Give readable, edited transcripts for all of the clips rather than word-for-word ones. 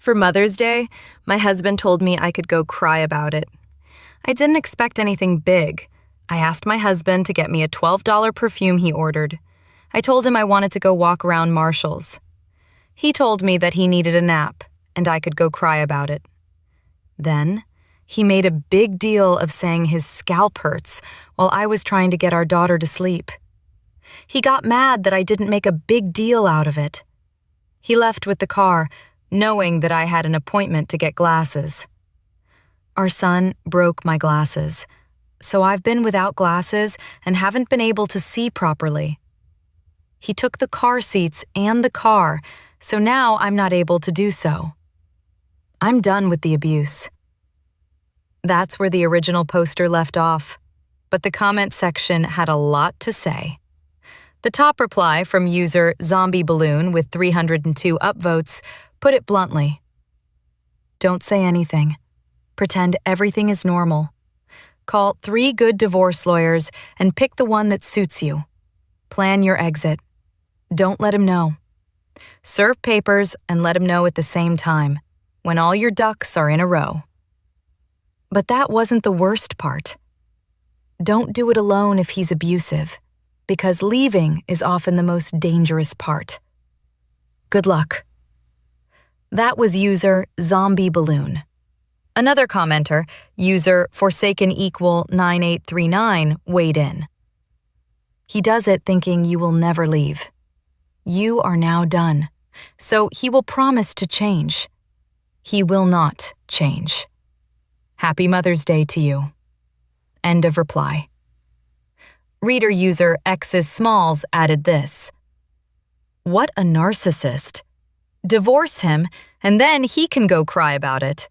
For Mother's Day, my husband told me I could go cry about it. I didn't expect anything big. I asked my husband to get me a $12 perfume he ordered. I told him I wanted to go walk around Marshall's. He told me that he needed a nap, and I could go cry about it. Then, he made a big deal of saying his scalp hurts while I was trying to get our daughter to sleep. He got mad that I didn't make a big deal out of it. He left with the car, knowing that I had an appointment to get glasses. Our son broke my glasses, so I've been without glasses and haven't been able to see properly. He took the car seats and the car, so now I'm not able to do so. I'm done with the abuse. That's where the original poster left off, but the comment section had a lot to say. The top reply from user Zombie Balloon with 302 upvotes put it bluntly. Don't say anything. Pretend everything is normal. Call 3 good divorce lawyers and pick the one that suits you. Plan your exit. Don't let him know. Serve papers and let him know at the same time, when all your ducks are in a row. But that wasn't the worst part. Don't do it alone if he's abusive, because leaving is often the most dangerous part. Good luck. That was user Zombie Balloon. Another commenter, user Forsaken=9839, weighed in. He does it thinking you will never leave. You are now done, so he will promise to change. He will not change. Happy Mother's Day to you. End of reply. Reader user X's Smalls added this. What a narcissist. Divorce him, and then he can go cry about it.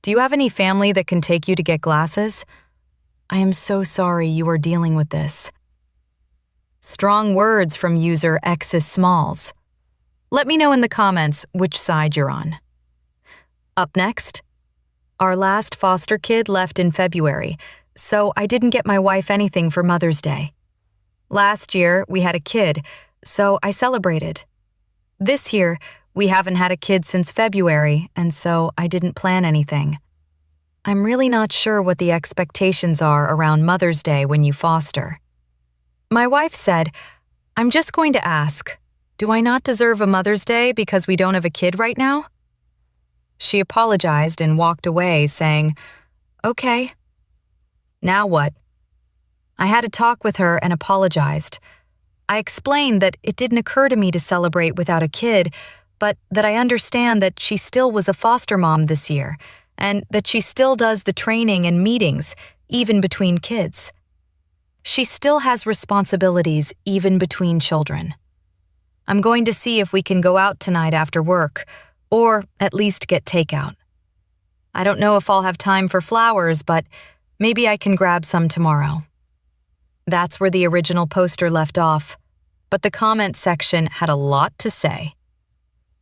Do you have any family that can take you to get glasses? I am so sorry you are dealing with this. Strong words from user X's Smalls. Let me know in the comments which side you're on. Up next, our last foster kid left in February, so I didn't get my wife anything for Mother's Day. Last year, we had a kid, so I celebrated. This year, we haven't had a kid since February, and so I didn't plan anything. I'm really not sure what the expectations are around Mother's Day when you foster. My wife said, I'm just going to ask, do I not deserve a Mother's Day because we don't have a kid right now? She apologized and walked away, saying, Okay. Now what? I had a talk with her and apologized. I explained that it didn't occur to me to celebrate without a kid, but that I understand that she still was a foster mom this year, and that she still does the training and meetings, even between kids. She still has responsibilities even between children. I'm going to see if we can go out tonight after work, or at least get takeout. I don't know if I'll have time for flowers, but maybe I can grab some tomorrow. That's where the original poster left off, but the comment section had a lot to say.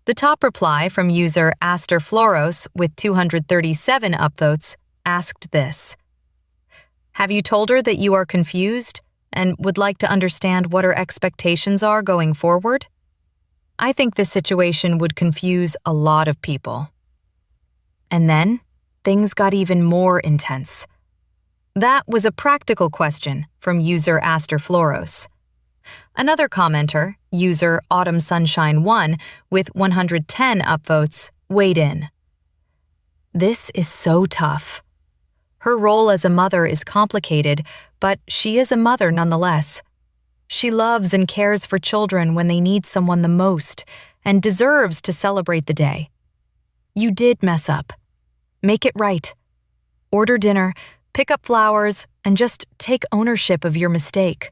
The top reply from user Aster Floros with 237 upvotes asked this. Have you told her that you are confused and would like to understand what her expectations are going forward? I think this situation would confuse a lot of people. And then, things got even more intense. That was a practical question from user Aster Floros. Another commenter, user Autumn Sunshine 1 with 110 upvotes, weighed in. This is so tough. Her role as a mother is complicated, but she is a mother nonetheless. She loves and cares for children when they need someone the most and deserves to celebrate the day. You did mess up. Make it right. Order dinner, pick up flowers, and just take ownership of your mistake.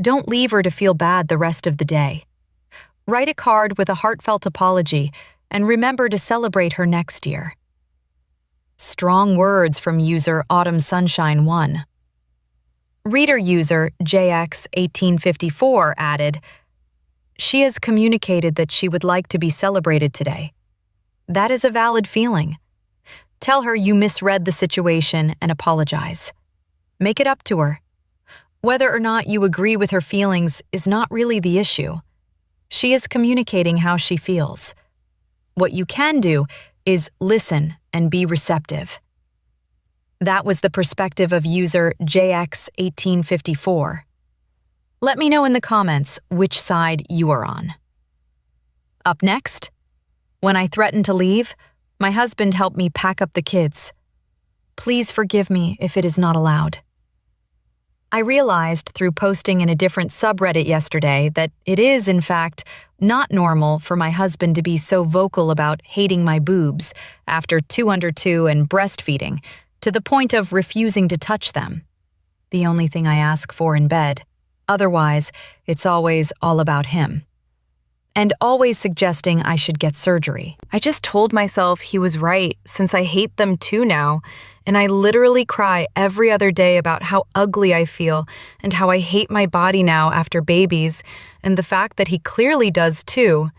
Don't leave her to feel bad the rest of the day. Write a card with a heartfelt apology and remember to celebrate her next year. Strong words from user Autumn Sunshine 1. Reader user JX1854 added, She has communicated that she would like to be celebrated today. That is a valid feeling. Tell her you misread the situation and apologize. Make it up to her. Whether or not you agree with her feelings is not really the issue. She is communicating how she feels. What you can do is listen and be receptive. That was the perspective of user JX1854. Let me know in the comments which side you are on. Up next, when I threatened to leave, my husband helped me pack up the kids. Please forgive me if it is not allowed. I realized through posting in a different subreddit yesterday that it is, in fact, not normal for my husband to be so vocal about hating my boobs after 2 under 2 and breastfeeding, to the point of refusing to touch them. The only thing I ask for in bed. Otherwise, it's always all about him. And always suggesting I should get surgery. I just told myself he was right, since I hate them too now, and I literally cry every other day about how ugly I feel and how I hate my body now after babies, and the fact that he clearly does too.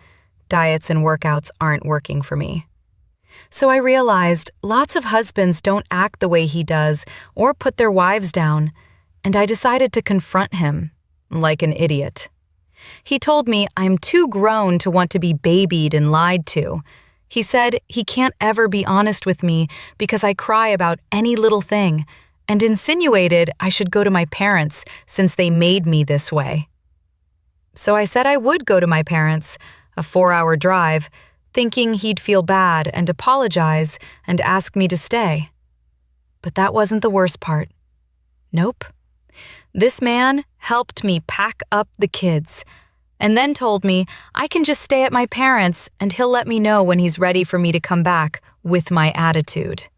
Diets and workouts aren't working for me. So I realized lots of husbands don't act the way he does or put their wives down, and I decided to confront him, like an idiot. He told me I'm too grown to want to be babied and lied to. He said he can't ever be honest with me because I cry about any little thing, and insinuated I should go to my parents since they made me this way. So I said I would go to my parents, a 4-hour drive, thinking he'd feel bad and apologize and ask me to stay. But that wasn't the worst part. Nope. This man helped me pack up the kids, and then told me I can just stay at my parents' and he'll let me know when he's ready for me to come back with my attitude.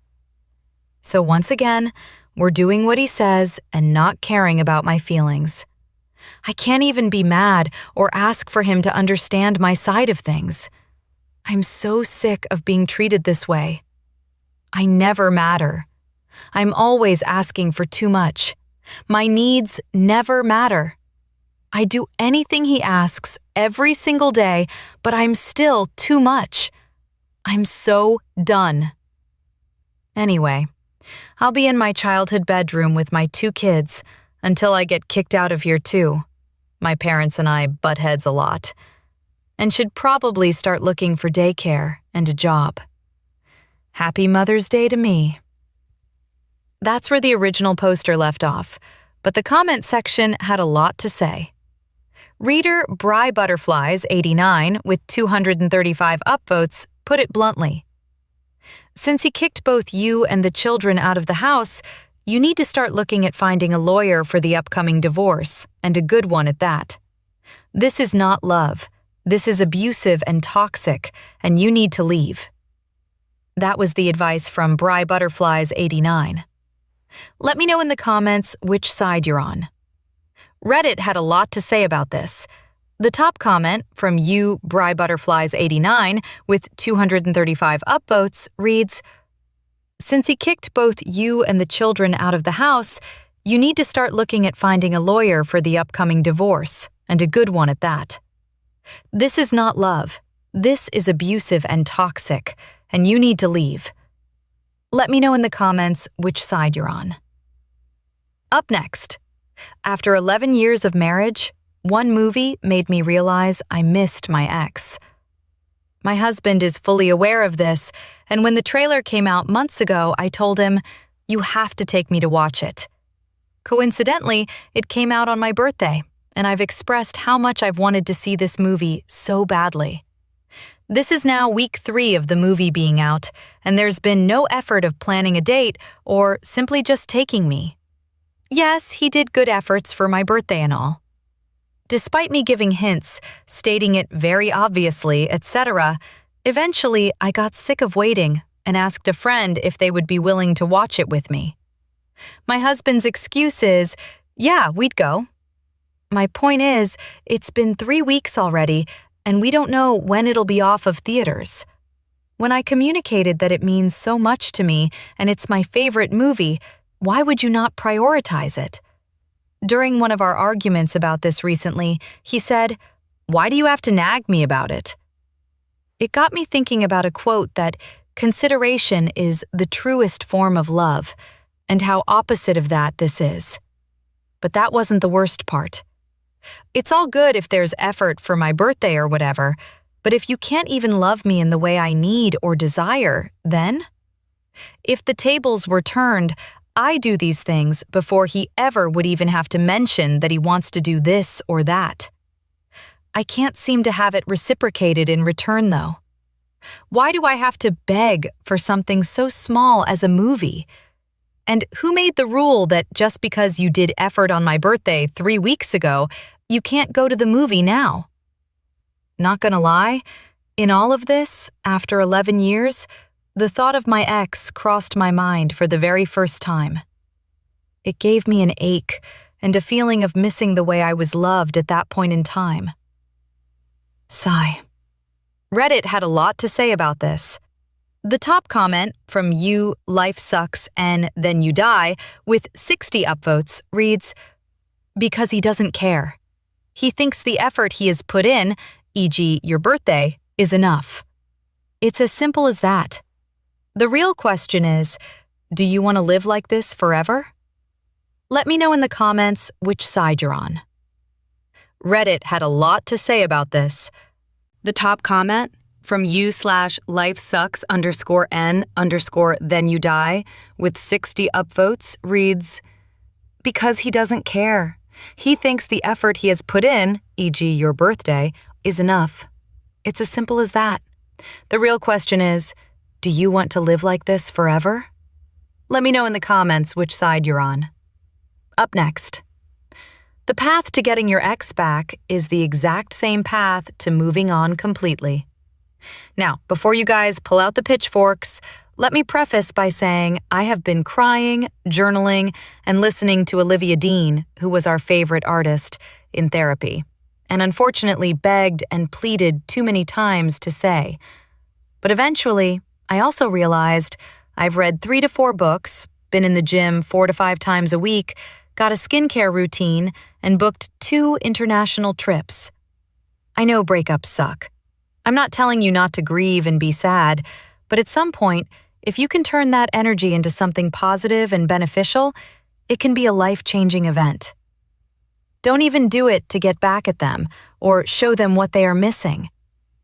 So once again, we're doing what he says and not caring about my feelings. I can't even be mad or ask for him to understand my side of things. I'm so sick of being treated this way. I never matter. I'm always asking for too much. My needs never matter. I do anything he asks every single day, but I'm still too much. I'm so done. Anyway, I'll be in my childhood bedroom with my 2 kids until I get kicked out of here too. My parents and I butt heads a lot, and should probably start looking for daycare and a job. Happy Mother's Day to me. That's where the original poster left off, but the comment section had a lot to say. Reader Breakups89 with 235 upvotes put it bluntly. Since he kicked both you and the children out of the house, you need to start looking at finding a lawyer for the upcoming divorce, and a good one at that. This is not love. This is abusive and toxic, and you need to leave. That was the advice from Breakups89. Let me know in the comments which side you're on. Reddit had a lot to say about this. The top comment from you, Breakups89, with 235 upvotes, reads, "Since he kicked both you and the children out of the house, you need to start looking at finding a lawyer for the upcoming divorce, and a good one at that. This is not love. This is abusive and toxic, and you need to leave." Let me know in the comments which side you're on. Up next, after 11 years of marriage, one movie made me realize I missed my ex. My husband is fully aware of this, and when the trailer came out months ago, I told him, "You have to take me to watch it." Coincidentally, it came out on my birthday, and I've expressed how much I've wanted to see this movie so badly. This is now week 3 of the movie being out, and there's been no effort of planning a date or simply just taking me. Yes, he did good efforts for my birthday and all. Despite me giving hints, stating it very obviously, etc., eventually I got sick of waiting and asked a friend if they would be willing to watch it with me. My husband's excuse is, "Yeah, we'd go." My point is, it's been 3 weeks already, and we don't know when it'll be off of theaters. When I communicated that it means so much to me and it's my favorite movie, why would you not prioritize it? During one of our arguments about this recently, he said, "Why do you have to nag me about it?" It got me thinking about a quote that consideration is the truest form of love, and how opposite of that this is. But that wasn't the worst part. It's all good if there's effort for my birthday or whatever, But if you can't even love me in the way I need or desire, then? If the tables were turned, I do these things before he ever would even have to mention that he wants to do this or that. I can't seem to have it reciprocated in return, though. Why do I have to beg for something so small as a movie? And who made the rule that just because you did effort on my birthday 3 weeks ago, you can't go to the movie now? Not gonna lie, in all of this, after 11 years, the thought of my ex crossed my mind for the very first time. It gave me an ache and a feeling of missing the way I was loved at that point in time. Sigh. Reddit had a lot to say about this. The top comment from You Life Sucks and Then You Die with 60 upvotes reads, "Because he doesn't care. He thinks the effort he has put in, e.g. your birthday, is enough. It's as simple as that. The real question is, do you want to live like this forever?" Let me know in the comments which side you're on. Reddit had a lot to say about this. The top comment from you/lifesucks_n_then you die with 60 upvotes reads, "Because he doesn't care. He thinks the effort he has put in, e.g. your birthday, is enough. It's as simple as that. The real question is, do you want to live like this forever?" Let me know in the comments which side you're on. Up next. The path to getting your ex back is the exact same path to moving on completely. Now, before you guys pull out the pitchforks, let me preface by saying I have been crying, journaling, and listening to Olivia Dean, who was our favorite artist, in therapy, and unfortunately begged and pleaded too many times to say. But eventually, I also realized I've read 3 to 4 books, been in the gym 4 to 5 times a week, got a skincare routine, and booked 2 international trips. I know breakups suck. I'm not telling you not to grieve and be sad, but at some point, if you can turn that energy into something positive and beneficial, it can be a life-changing event. Don't even do it to get back at them or show them what they are missing.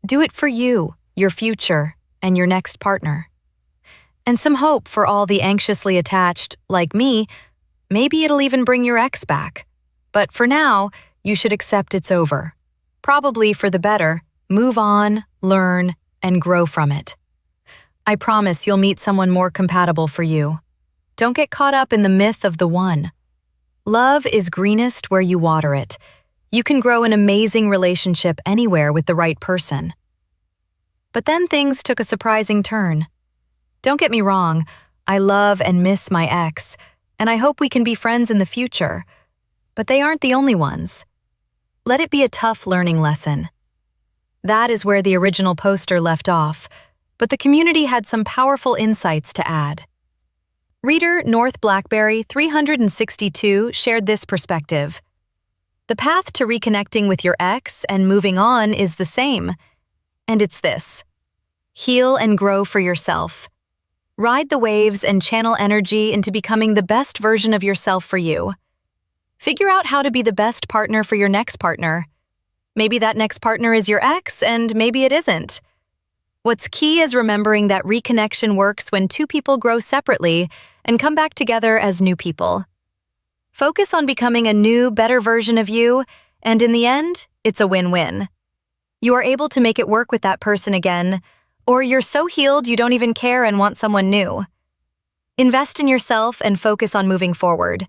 Do it for you, your future, and your next partner. And some hope for all the anxiously attached, like me. Maybe it'll even bring your ex back. But for now, you should accept it's over. Probably for the better, move on, learn, and grow from it. I promise you'll meet someone more compatible for you. Don't get caught up in the myth of the one. Love is greenest where you water it. You can grow an amazing relationship anywhere with the right person. But then things took a surprising turn. Don't get me wrong, I love and miss my ex, and I hope we can be friends in the future. But they aren't the only ones. Let it be a tough learning lesson. That is where the original poster left off, but the community had some powerful insights to add. Reader North Blackberry 362 shared this perspective. The path to reconnecting with your ex and moving on is the same. And it's this: heal and grow for yourself. Ride the waves and channel energy into becoming the best version of yourself for you. Figure out how to be the best partner for your next partner. Maybe that next partner is your ex, and maybe it isn't. What's key is remembering that reconnection works when 2 people grow separately and come back together as new people. Focus on becoming a new, better version of you, and in the end, it's a win-win. You are able to make it work with that person again, or you're so healed you don't even care and want someone new. Invest in yourself and focus on moving forward.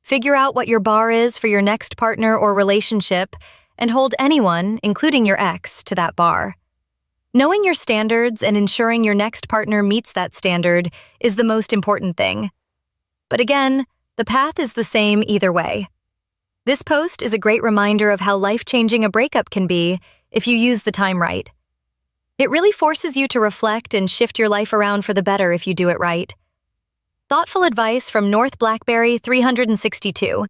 Figure out what your bar is for your next partner or relationship, and hold anyone, including your ex, to that bar. Knowing your standards and ensuring your next partner meets that standard is the most important thing. But again, the path is the same either way. This post is a great reminder of how life-changing a breakup can be if you use the time right. It really forces you to reflect and shift your life around for the better if you do it right. Thoughtful advice from North Blackberry 362.